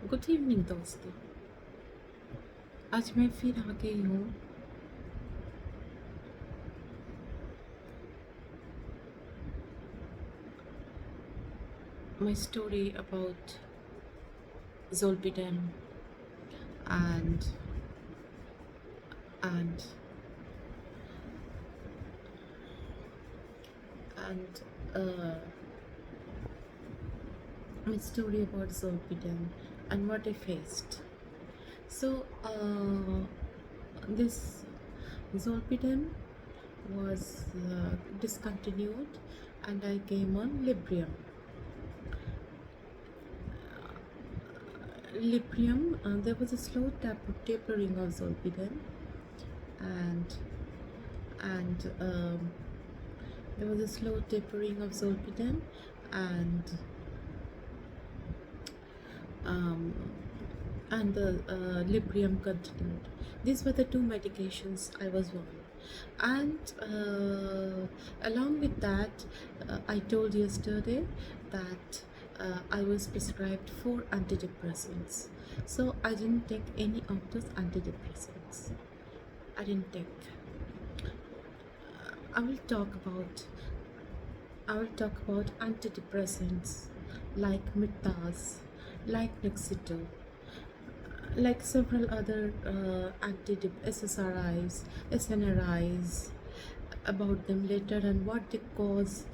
Good evening दोस्तों। आज मैं फिर आ गई हूँ my story about zolpidem and and and uh, my story about zolpidem and what I faced. So this zolpidem was discontinued, and I came on Librium. There was a slow tapering of zolpidem, and and there was a slow tapering of zolpidem, and um, the Librium continued. These were the two medications I was on, and along with that, I told yesterday that I was prescribed 4 antidepressants. So I didn't take any of those antidepressants. I didn't take. I will talk about antidepressants like Mitas, like Nexito, like several other SSRIs, SNRIs, about them later and what they cause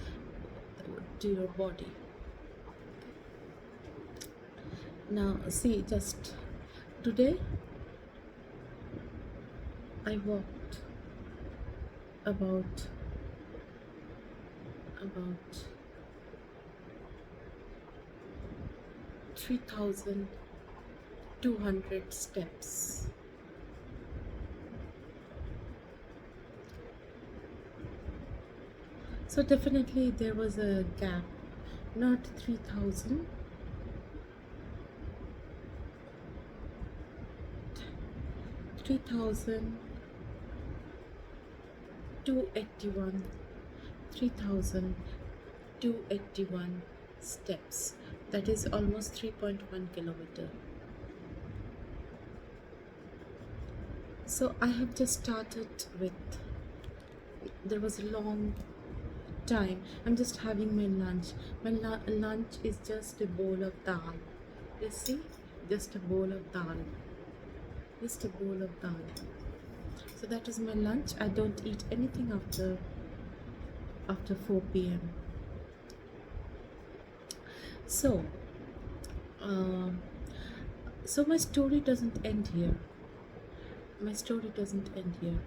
to your body. Now, see, just today I walked about 3,200 steps. So definitely there was a gap, not 3,000, 3,281, 3,281 steps. That is almost 3.1 kilometer. So I have just started with, there was a long time. I'm just having my lunch. My lunch is just a bowl of dal. You see, just a bowl of dal. Just a bowl of dal. So that is my lunch. I don't eat anything after 4 p.m. So, so my story doesn't end here. My story doesn't end here.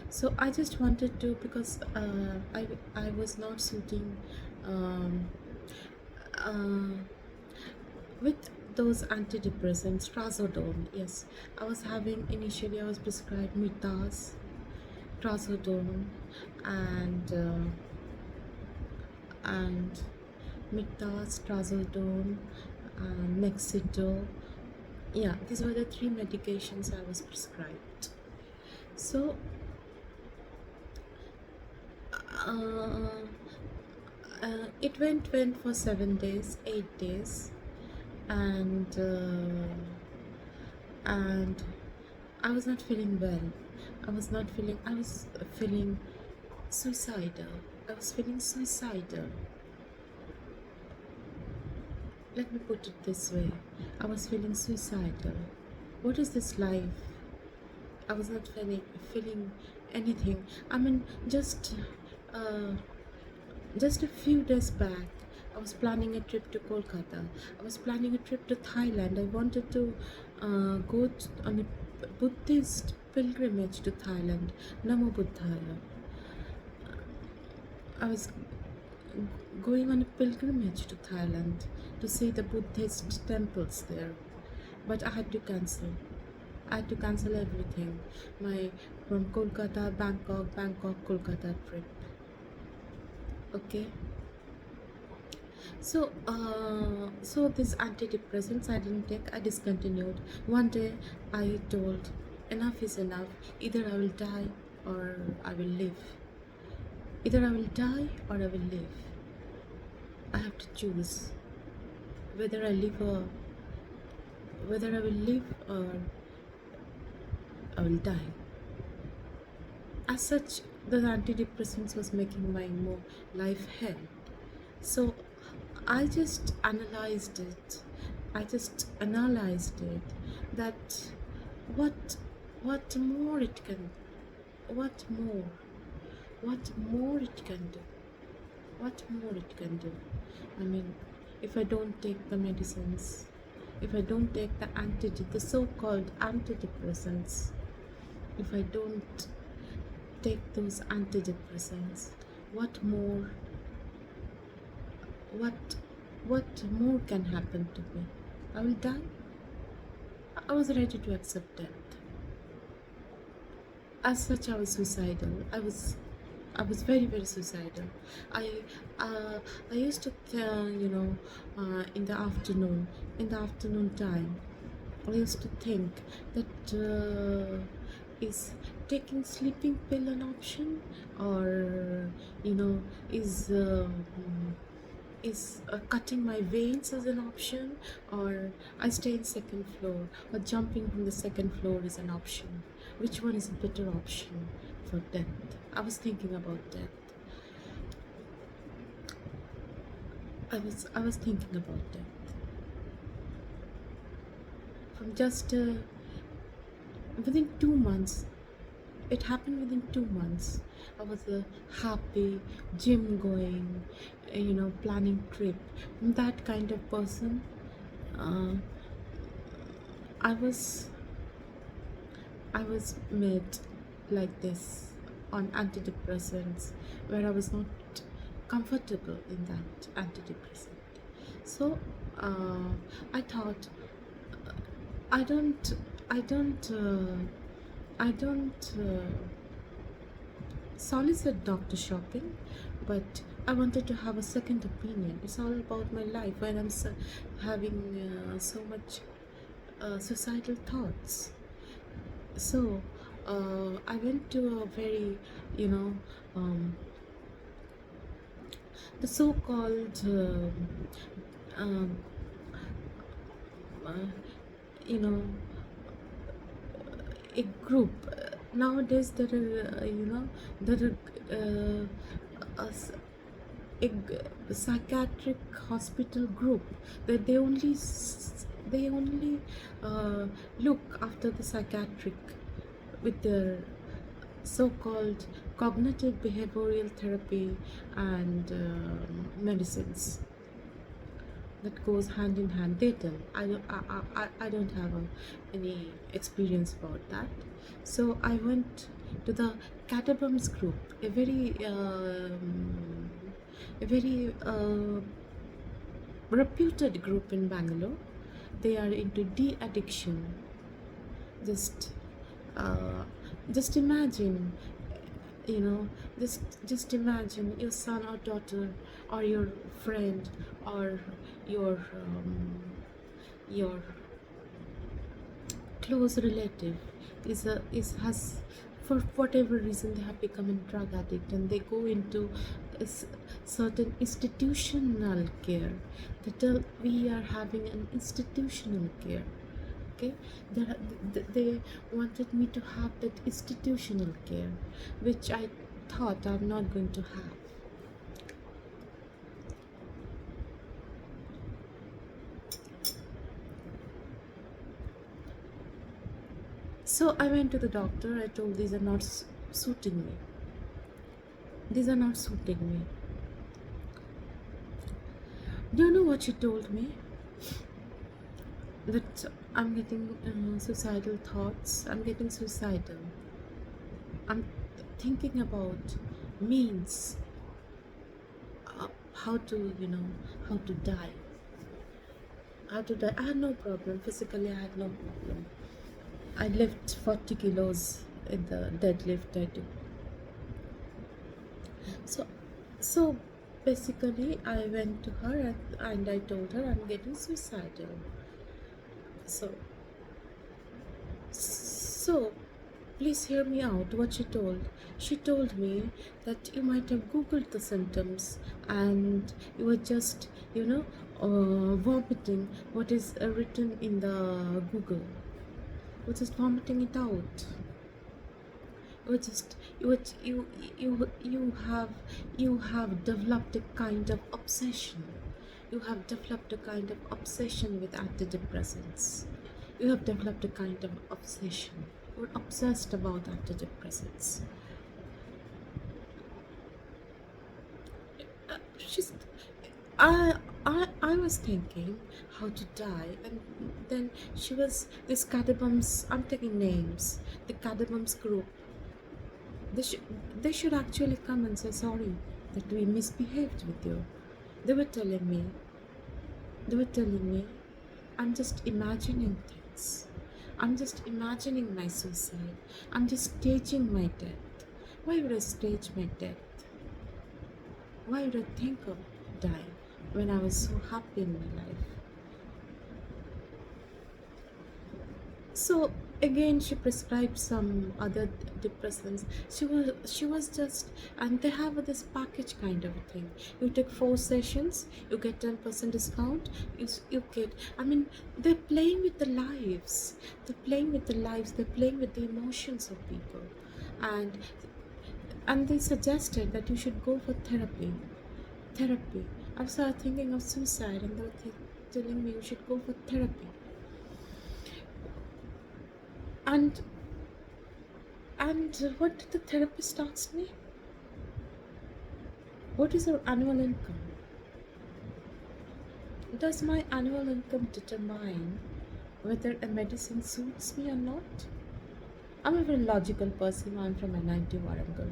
So I just wanted to, because I was not suiting with those antidepressants, trazodone. Yes, I was having, initially I was prescribed Mitas, trazodone, and Mitas, trazodone, and Nexito. Yeah, these were the 3 medications I was prescribed. So it went for 7 days, 8 days, and I was not feeling well. I was feeling suicidal. I was feeling suicidal. Let me put it this way. I was feeling suicidal. What is this life? I was not feeling anything. I mean, just a few days back, I was planning a trip to Kolkata. I was planning a trip to Thailand. I wanted to go on a Buddhist pilgrimage to Thailand, Namo Buddhaya. I was going on a pilgrimage to Thailand to see the Buddhist temples there, but I had to cancel. I had to cancel everything. My from Kolkata, Bangkok, Kolkata trip. Okay. So, this antidepressants I didn't take. I discontinued. One day, I told, enough is enough. Either I will die or I will live. Either I will die or I will live. I have to choose whether I live or whether I will live or I will die. As such, the antidepressants was making my more life hell. So I just analyzed it. I just analyzed it that what what more it can, what more, what more it can do, what more it can do. I mean, if I don't take the medicines, if I don't take the so-called antidepressants, if I don't take those antidepressants, what more, what what more can happen to me? I will die. I was ready to accept that. As such, I was suicidal. I was very, very suicidal. I uh, I used to in the afternoon time, I used to think that is taking sleeping pill an option, or you know is cutting my veins as an option, or I stay in second floor, or jumping from the second floor is an option. Which one is a better option for death? I was thinking about death. I was thinking about death. From just within 2 months, it happened within 2 months. I was a happy, gym going, planning trip. I'm that kind of person. Uh, I was I was made like this on antidepressants, where I was not comfortable in that antidepressant. So I thought, I don't, I don't, I don't solicit doctor shopping, but I wanted to have a second opinion. It's all about my life when I'm having so much suicidal thoughts. So I went to a very, you know, um, the so-called, um, uh, you know, a group. Nowadays, there are, there are a psychiatric hospital group that they only look after the psychiatric with their so-called cognitive behavioral therapy and medicines that goes hand in hand. They tell. I don't have any experience about that. So I went to the catabombs group, a very reputed group in Bangalore. They are into de-addiction. Just uh, just imagine, you know just imagine your son or daughter, or your friend, or your close relative is has, for whatever reason, they have become a drug addict, and they go into certain institutional care. They tell, we are having an institutional care. Okay, they wanted me to have that institutional care, which I thought I'm not going to have. So I went to the doctor. I told, these are not suiting me. These are not suiting me. Do you know what she told me? That I'm getting suicidal thoughts. I'm getting suicidal. I'm thinking about means, how to, how to die. How to die. I had no problem. Physically, I had no problem. I lift 40 kilos in the deadlift I do. So basically, I went to her, and I told her I'm getting suicidal. So so please hear me out. What she told? She told me that you might have googled the symptoms, and you were just, vomiting what is written in the Google. You're just vomiting it out. You're just you you have developed a kind of obsession. You have developed a kind of obsession with antidepressants. You have developed a kind of obsession. You're obsessed about antidepressants. She's I was thinking how to die, and then she was this Cadabums. I'm taking names. The Cadabums group. They should they should actually come and say sorry that we misbehaved with you. They were telling me. They were telling me, I'm just imagining things. I'm just imagining my suicide. I'm just staging my death. Why would I stage my death? Why would I think of dying when I was so happy in my life? So again, she prescribed some other depressants. She was just, and they have this package kind of a thing. You take 4 sessions, you get 10% discount. You get. I mean, they're playing with the lives. They're playing with the lives. They're playing with the emotions of people, and they suggested that you should go for therapy. Therapy. I started thinking of suicide, and they were telling me you should go for therapy. And what did the therapist ask me? What is your annual income? Does my annual income determine whether a medicine suits me or not? I'm a very logical person. I'm from NIT Warangal.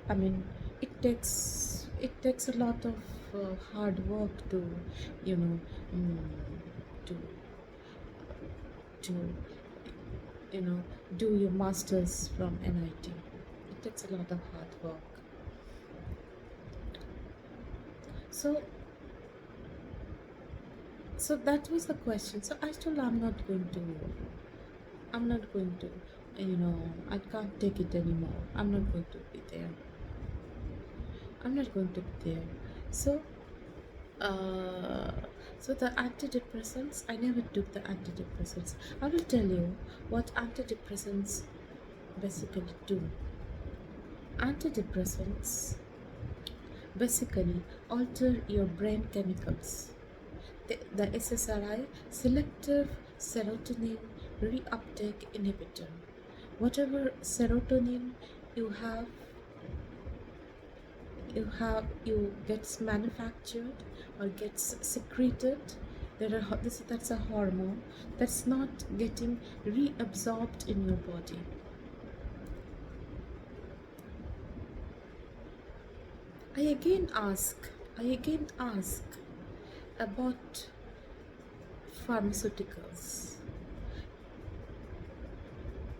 I mean, it takes a lot of hard work to, you know, to to you know do your masters from NIT. It takes a lot of hard work. So that was the question. So I told her I'm not going to, I can't take it anymore. I'm not going to be there. I'm not going to be there. So uh, so the antidepressants, I never took the antidepressants. I will tell you what antidepressants basically do. Antidepressants basically alter your brain chemicals. The SSRI, selective serotonin reuptake inhibitor. Whatever serotonin you have you gets manufactured or gets secreted. That's a hormone that's not getting reabsorbed in your body. I again ask about pharmaceuticals.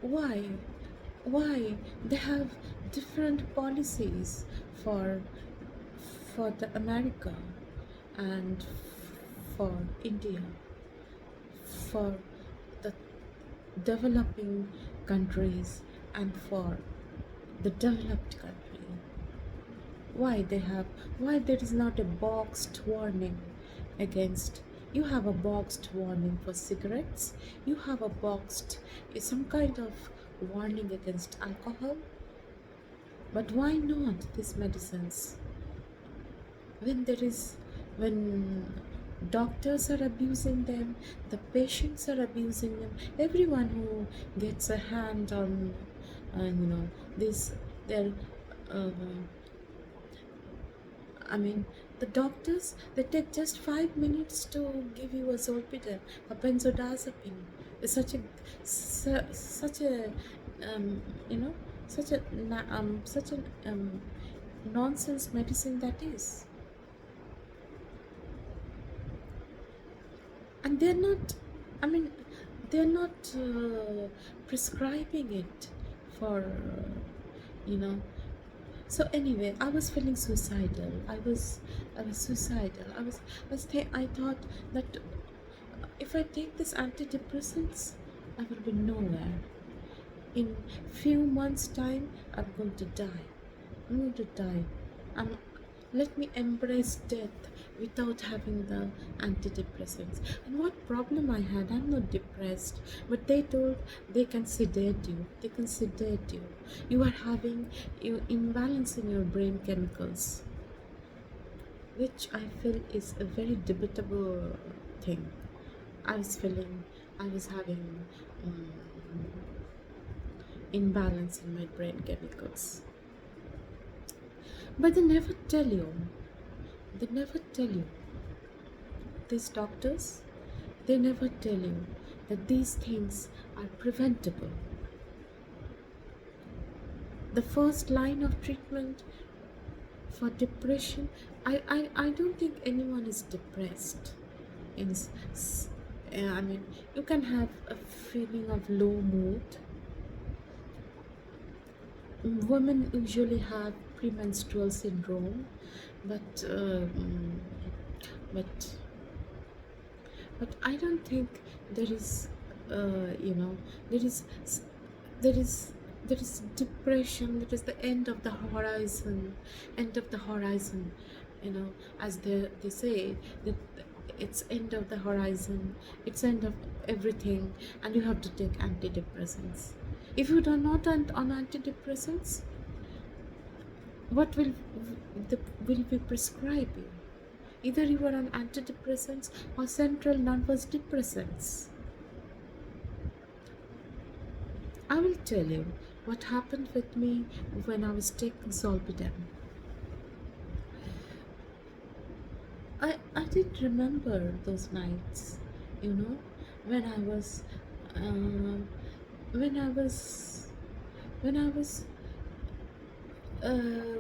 Why they have different policies for the America and for India, for the developing countries and for the developed country? Why there is not a boxed warning against? You have a boxed warning for cigarettes, you have a boxed some kind of warning against alcohol, but why not these medicines? When doctors are abusing them, the patients are abusing them, everyone who gets a hand on this, their uh, I mean, the doctors, they take just 5 minutes to give you a zolpidem, a benzodiazepine. It's such a um, you know such a nonsense medicine that is, and they're not. I mean, they're not prescribing it for you know so anyway, I was feeling suicidal. I was suicidal. I thought that if I take this antidepressants, I will be nowhere. In few months time, I'm going to die. I'm going to die. I'm Let me embrace death. without having the antidepressants. And what problem I had, I'm not depressed, but they told they can sedate you. They can sedate you. You are having you imbalance in your brain chemicals, which I feel is a very debatable thing. I was feeling I was having um, imbalance in my brain chemicals. But they never tell you, these doctors, they never tell you that these things are preventable. The first line of treatment for depression, I don't think anyone is depressed. In, I mean, you can have a feeling of low mood. Women usually have premenstrual syndrome, but but but I don't think there is you know there is there is there is depression. That is the end of the horizon, you know, as they say that it's end of the horizon, it's end of everything, and you have to take antidepressants. If you are not on antidepressants, what the, will we prescribe you? Either you are on antidepressants or central nervous depressants. I will tell you what happened with me when I was taking zolpidem. I did remember those nights, you know, when I was um, when I was when I was uh,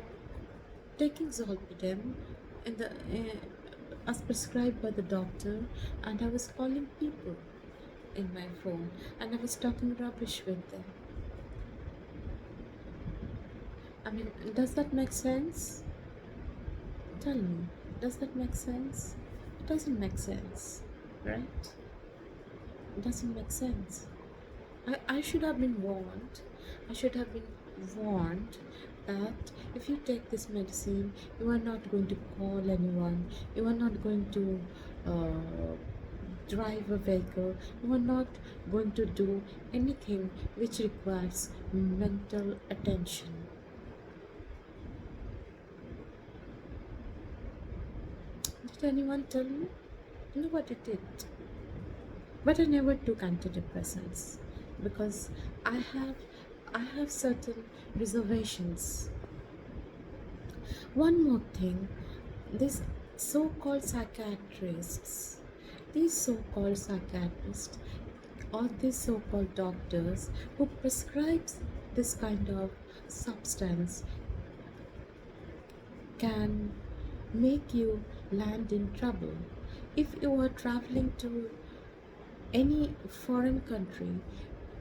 taking zolpidem in the as prescribed by the doctor, and I was calling people in my phone, and I was talking rubbish with them. I mean, does that make sense? Tell me, does that make sense? It doesn't make sense, right? It doesn't make sense. I should have been warned. I should have been warned that if you take this medicine, you are not going to call anyone, you are not going to drive a vehicle, you are not going to do anything which requires mental attention. Did anyone tell me? Nobody did. But I never took antidepressants because I have I have certain reservations. One more thing, these so-called psychiatrists, these so-called psychiatrists or these so-called doctors who prescribes this kind of substance can make you land in trouble. If you are traveling to any foreign country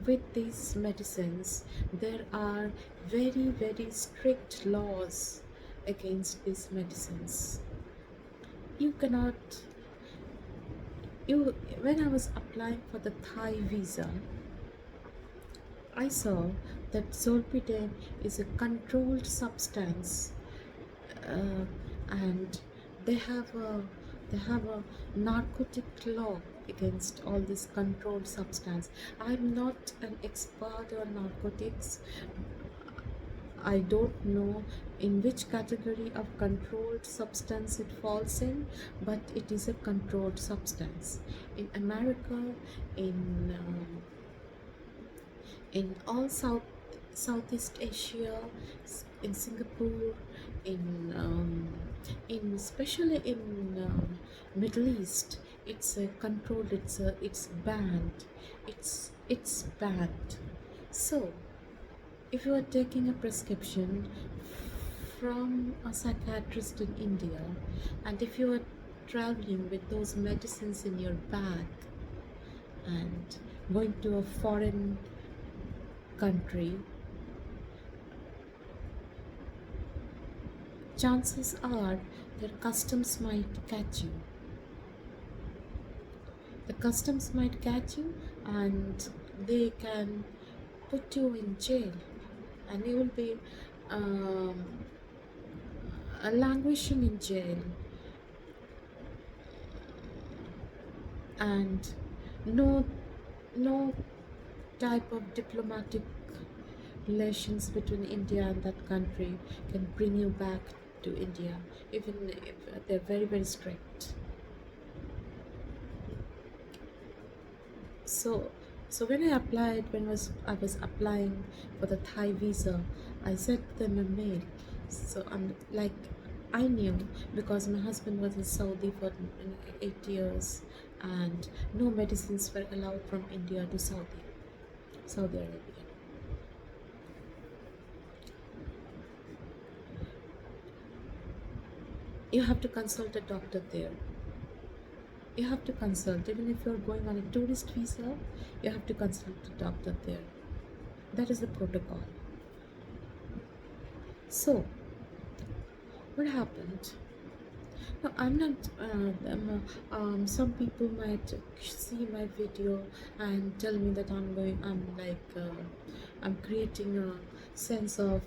with these medicines, there are very strict laws against these medicines. You cannot you When I was applying for the Thai visa, I saw that zolpidem is a controlled substance, uh, and they have a narcotic law against all this controlled substance. I'm not an expert on narcotics. I don't know in which category of controlled substance it falls in, but it is a controlled substance. In America, in in all Southeast Asia, in Singapore, in especially in Middle East, it's a controlled. It's banned. It's banned. So if you are taking a prescription from a psychiatrist in India, and if you are traveling with those medicines in your bag and going to a foreign country, chances are their customs might catch you. The customs might catch you, and they can put you in jail, and you will be um, languishing in jail. and no no type of diplomatic relations between India and that country can bring you back to India, even if they're very, very strict. So, so when I was applying for the Thai visa, I sent them a mail. So I'm like, I knew because my husband was in Saudi for 8 years, and no medicines were allowed from India to Saudi Arabia. You have to consult a doctor there. You have to consult, even if you're going on a tourist visa, you have to consult a doctor there. That is the protocol. So, what happened? No, I'm not. Some people might see my video and tell me that I'm going. I'm creating a sense of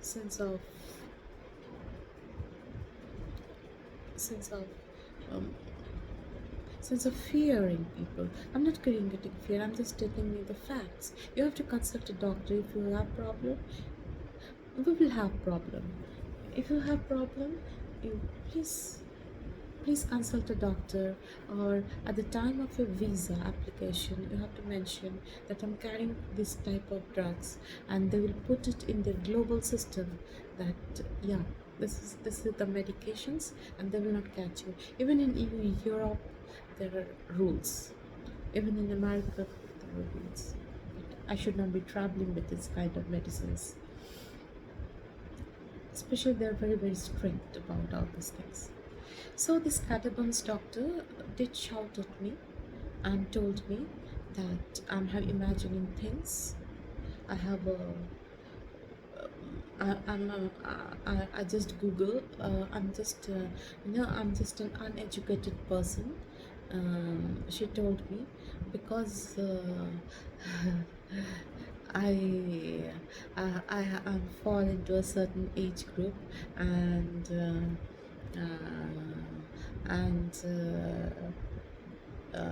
sense of sense of um, sense of fear in people. I'm not creating fear. I'm just telling you the facts. You have to consult a doctor if you have problem. We will have problem. If you have problem, you please consult a doctor, or at the time of your visa application you have to mention that I'm carrying this type of drugs, and they will put it in their global system that yeah, this is the medications, and they will not catch you. Even in Europe there are rules, even in America there are rules. I should not be traveling with this kind of medicines, especially they're very, very strict about all these things. So this Catabum's doctor did shout at me and told me that I'm imagining things. I have a I'm I just Google. I'm just I'm just an uneducated person. She told me because I I fall into a certain age group, and uh, and uh,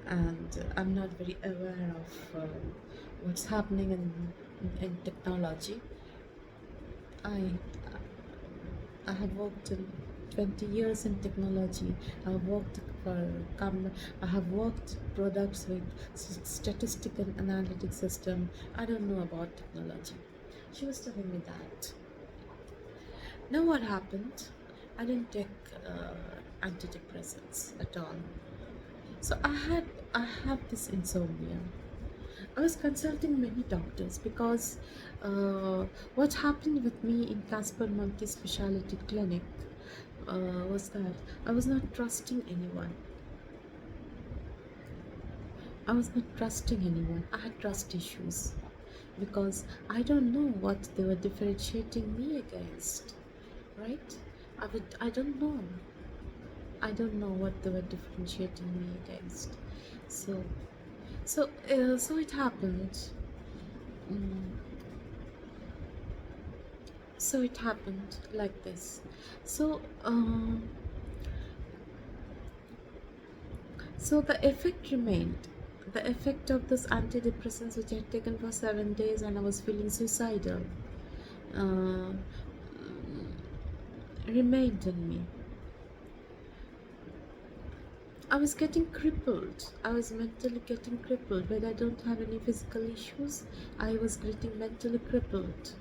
and I'm not very aware of what's happening in technology. I I have worked in 20 years in technology. I have worked for I have worked products with statistical analytic system. I don't know about technology. She was telling me that. Now what happened? I didn't take antidepressants at all. So I have this insomnia. I was consulting many doctors because what happened with me in Casper Multi Speciality Clinic was that I was not trusting anyone. I was not trusting anyone. I had trust issues because I don't know what they were differentiating me against, right? I don't know. I don't know what they were differentiating me against. So so it happened. Mm, so it happened like this. So so the effect remained. The effect of those antidepressants which I had taken for 7 days, and I was feeling suicidal, uh, remained in me. I was getting crippled. I was mentally getting crippled. When I don't have any physical issues, I was getting mentally crippled.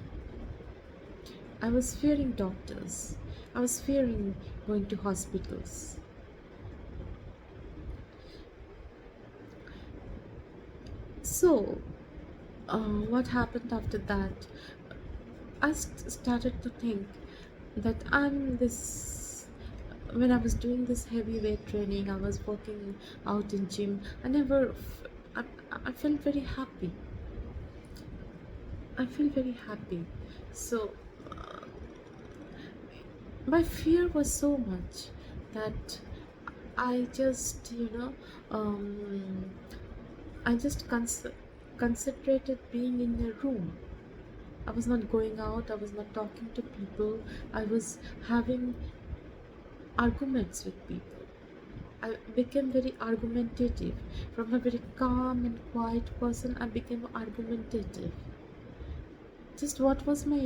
I was fearing doctors. I was fearing going to hospitals. So, what happened after that? I started to think that I'm this. When I was doing this heavy weight training, I was working out in gym. I, I felt very happy. I feel very happy. So, my fear was so much that I just, I just concentrated being in a room. I was not going out, I was not talking to people. I was having arguments with people. I became very argumentative. From a very calm and quiet person, I became argumentative. Just what was my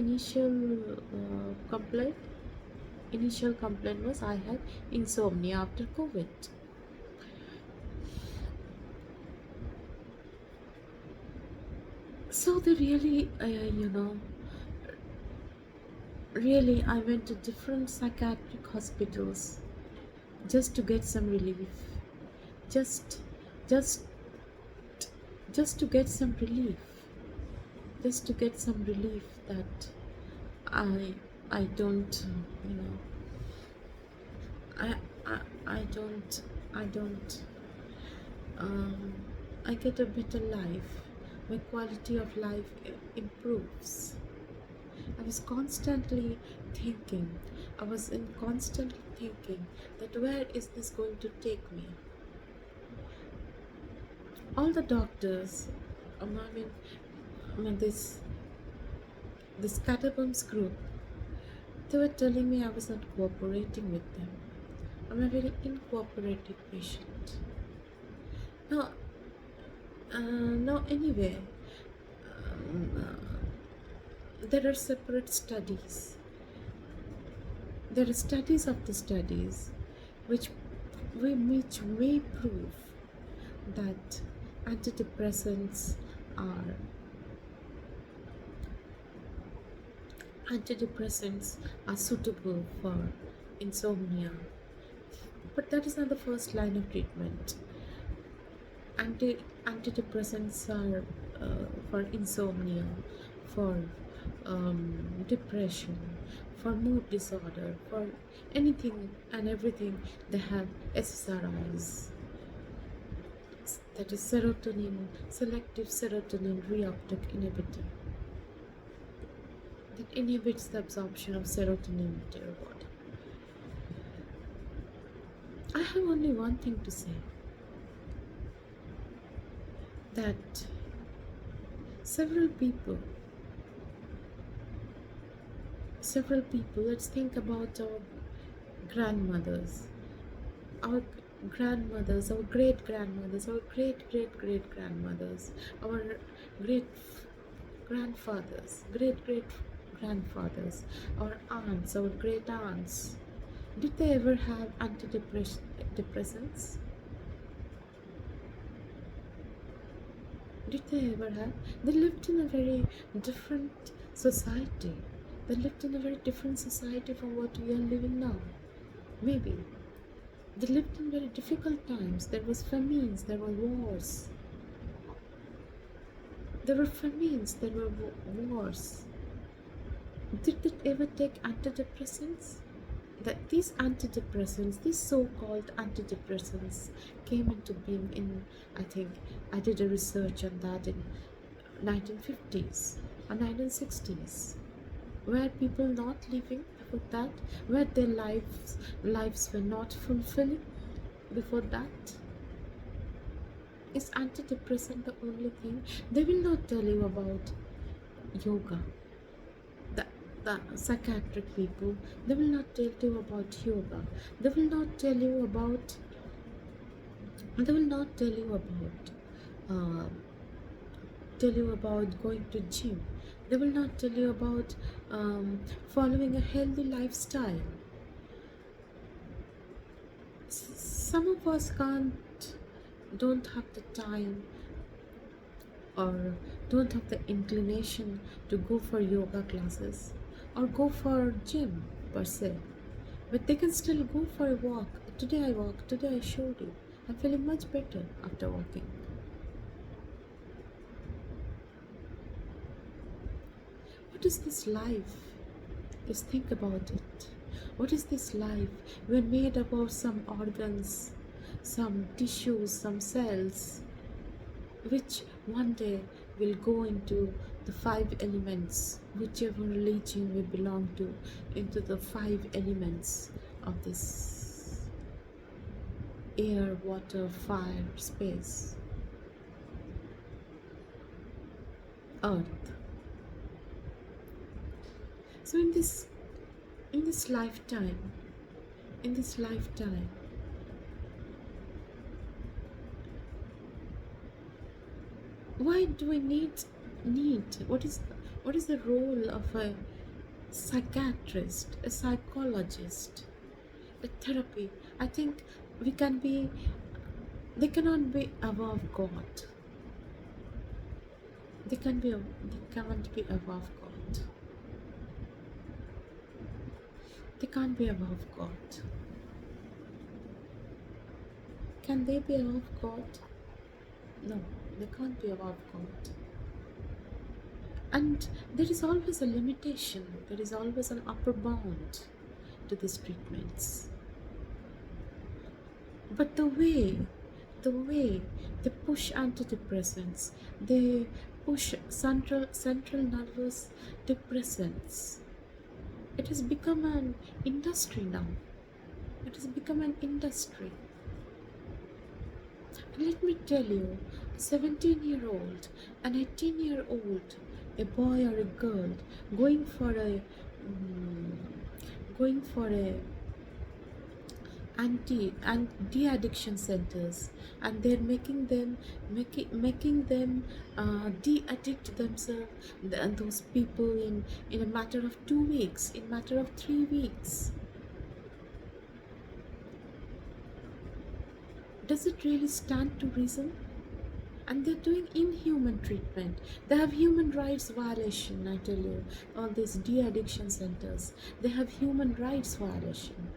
complaint? Initial complaint was I had insomnia after COVID. So they really, really, I went to different psychiatric hospitals just to get some relief. Just, just, just to get some relief. Just to get some relief that I, I don't, you know, I, I, I don't, I don't, um, I get a better life. My quality of life improves. I was constantly thinking, I was in constantly thinking that where is this going to take me? All the doctors, I mean, this catacombs group, they were telling me I was not cooperating with them. I'm a very incooperative patient. No, no. Anyway, there are separate studies. There are studies of the studies, which which may prove that antidepressants are antidepressants are suitable for insomnia, but that is not the first line of treatment. Antidepressants are for insomnia, for depression, for mood disorder, for anything and everything. They have SSRIs, that is serotonin, selective serotonin reuptake inhibitor, that inhibits the absorption of serotonin into your body. I have only one thing to say, that several people, let's think about our grandmothers, our our great grandmothers, our great grandmothers, our great great grandfathers, our aunts, our great aunts. Did they ever have antidepressants? Did they ever have? They lived in a very different society. They lived in a very different society from what we are living now. Maybe. They lived in very difficult times. There was famines, there were wars. There were famines, there were wars. Did they ever take antidepressants? That these antidepressants, these so-called antidepressants, came into being in, I think, I did a research on that in 1950s or 1960s. Were people not living before that? Were their lives were not fulfilling before that? Is antidepressant the only thing? They will not tell you about yoga. The psychiatric people, they will not tell you about yoga. They will not tell you about. They will not tell you about. Tell you about going to gym. They will not tell you about following a healthy lifestyle. Some of us don't have the time or don't have the inclination to go for yoga classes or go for gym per se, but they can still go for a walk. Today I walked, today I showed you, I'm feeling much better after walking. What is this life? Just think about it. What is this life? We're made up of some organs, some tissues, some cells, which one day will go into the 5 elements, whichever religion we belong to, into the 5 elements of this air, water, fire, space, earth. So in this lifetime, in this lifetime. Why do we need what is the role of a psychiatrist, a psychologist, a therapy? I think we can be they cannot be above God. They can't be above God. They can't be above God. Can they be above God? No, they can't be above God. And there is always a limitation, there is always an upper bound to these treatments. But the way they push antidepressants, they push central nervous depressants, it has become an industry now. It has become an industry. Let me tell you, a 17-year-old, an 18-year-old, a boy or a girl going for a going for a anti and de-addiction centers, and they're making them de-addict themselves, and those people in a matter of 2 weeks, in matter of 3 weeks. Does it really stand to reason? And they're doing inhuman treatment. They have human rights violation, I tell you. All these de-addiction centers, they have human rights violation.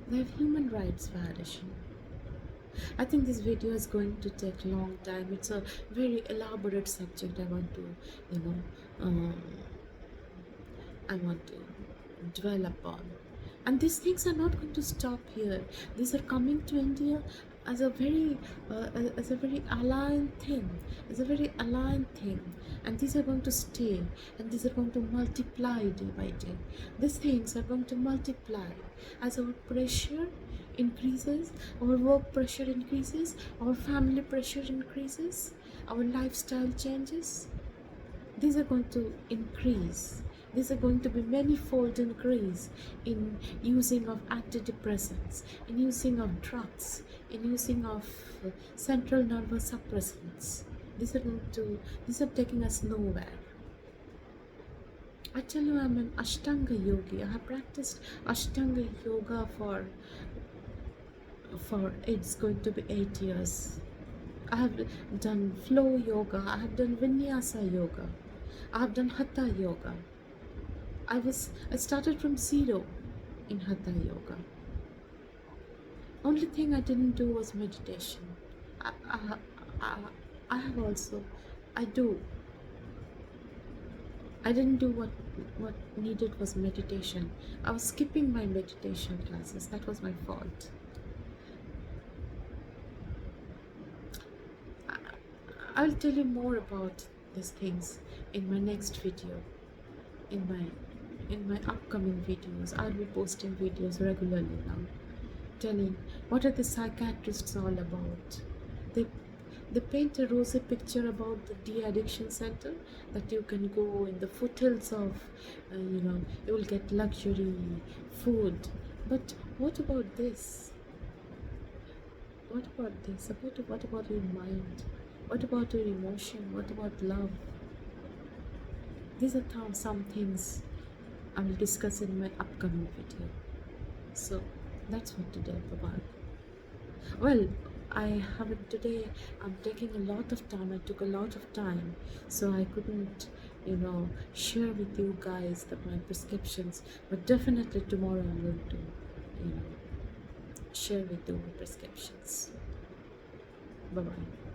They have human rights violation. I think this video is going to take a long time. It's a very elaborate subject. I want to, I want to dwell upon. And these things are not going to stop here. These are coming to India as a very aligned thing, and these are going to stay, and these are going to multiply day by day. These things are going to multiply as our pressure increases, our work pressure increases, our family pressure increases, our lifestyle changes. These are going to increase. These are going to be many-fold increase in using of antidepressants, in using of drugs, in using of central nervous suppressants. These are taking us nowhere. I tell you, I'm an Ashtanga yogi. I have practiced Ashtanga yoga for it's going to be 8 years. I have done flow yoga, I have done vinyasa yoga, I have done hatha yoga. I started from zero in hatha yoga. Only thing I didn't do was meditation. I have also, I do. I didn't do what needed was meditation. I was skipping my meditation classes. That was my fault. I'll tell you more about these things in my next video. In my upcoming videos, I'll be posting videos regularly now, telling what are the psychiatrists all about. They paint a rosy picture about the de-addiction center, that you can go in the foothills of, you will get luxury food. But what about this? What about this? What about your mind? What about your emotion? What about love? These are some things I will discuss in my upcoming video. So that's for today. Bye-bye. Well, I haven't today. I'm taking a lot of time. I took a lot of time, so I couldn't, share with you guys my prescriptions. But definitely tomorrow I'm going to, share with you my prescriptions. Bye bye.